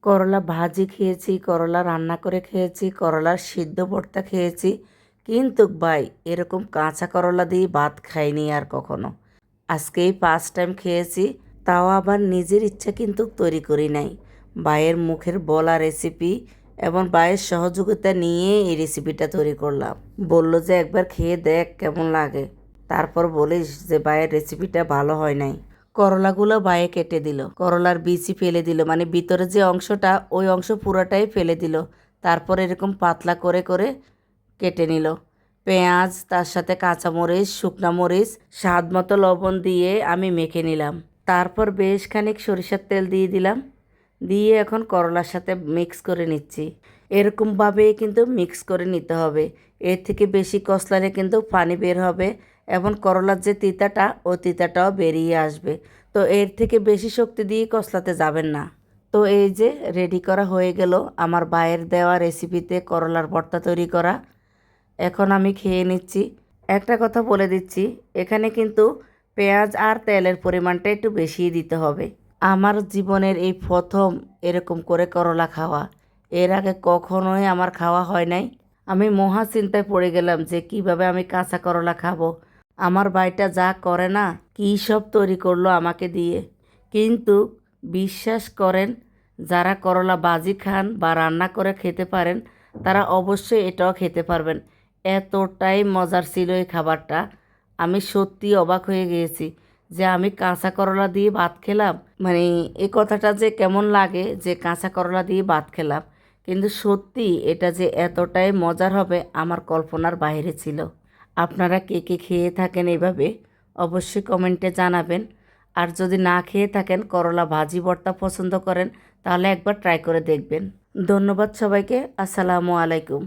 করলা ভাজি খেয়েছি, করলা রান্না করে খেয়েছি, করলার সিদ্ধ ভর্তা খেয়েছি, কিন্তু ভাই এরকম কাঁচা করলা দিয়ে ভাত খাইনি আর কখনো। আজকেই ফার্স্ট টাইম খেয়েছি, তাও আবার নিজের ইচ্ছা কিন্তু তৈরি করি নাই। ভাইয়ের মুখের বলা রেসিপি এবং ভাইয়ের সহযোগিতা নিয়ে এই রেসিপিটা তৈরি করলাম। বলল যে একবার খেয়ে দেখ কেমন লাগে, তারপর বলিস যে ভাইয়ের রেসিপিটা ভালো হয় নাই। করলাগুলো বাইয়ে কেটে দিল, করলার বিচি ফেলে দিল, মানে ভিতরে যে অংশটা ওই অংশ পুরোটাই ফেলে দিল। তারপর এরকম পাতলা করে করে কেটে নিল। পেঁয়াজ, তার সাথে কাঁচামরিচ, শুকনা মরিচ, স্বাদ মতো লবণ দিয়ে আমি মেখে নিলাম। তারপর বেশ খানিক সরিষার তেল দিয়ে দিলাম, দিয়ে এখন করলার সাথে মিক্স করে নিচ্ছি। এরকমভাবেই কিন্তু মিক্স করে নিতে হবে। এর থেকে বেশি কষলালে কিন্তু পানি বের হবে এবং করলার যে তিতাটা ও তিতাটাও বেরিয়ে আসবে। তো এর থেকে বেশি শক্তি দিয়ে কষলাতে যাবেন না। তো এই যে রেডি করা হয়ে গেল আমার ভাইয়ের দেওয়া রেসিপিতে করলার ভর্তা তৈরি করা। এখন আমি খেয়ে নিচ্ছি। একটা কথা বলে দিচ্ছি, এখানে কিন্তু পেঁয়াজ আর তেলের পরিমাণটা একটু বেশিই দিতে হবে। আমার জীবনের এই প্রথম এরকম করে করলা খাওয়া, এর আগে কখনোই আমার খাওয়া হয় নাই। আমি মহা চিন্তায় পড়ে গেলাম যে কিভাবে আমি কাঁচা করলা খাবো। আমার ভাইটা যা করে না, কী সব তৈরি করলো আমাকে দিয়ে। কিন্তু বিশ্বাস করেন, যারা করলা ভাজি খান বা রান্না করে খেতে পারেন তারা অবশ্যই এটাও খেতে পারবেন। এতটাই মজার ছিল এই খাবারটা, আমি সত্যি অবাক হয়ে গিয়েছি যে আমি কাঁচা করলা দিয়ে ভাত খেলাম। মানে এই কথাটা যে কেমন লাগে যে কাঁচা করলা দিয়ে ভাত খেলাম, কিন্তু সত্যি এটা যে এতটাই মজার হবে আমার কল্পনার বাইরে ছিল। আপনারা কে কে খেয়ে থাকেন এভাবে অবশ্যই কমেন্টে জানাবেন। আর যদি না খেয়ে থাকেন, করলা ভাজি ভর্তা পছন্দ করেন, তাহলে একবার ট্রাই করে দেখবেন। ধন্যবাদ সবাইকে। আসসালামু আলাইকুম।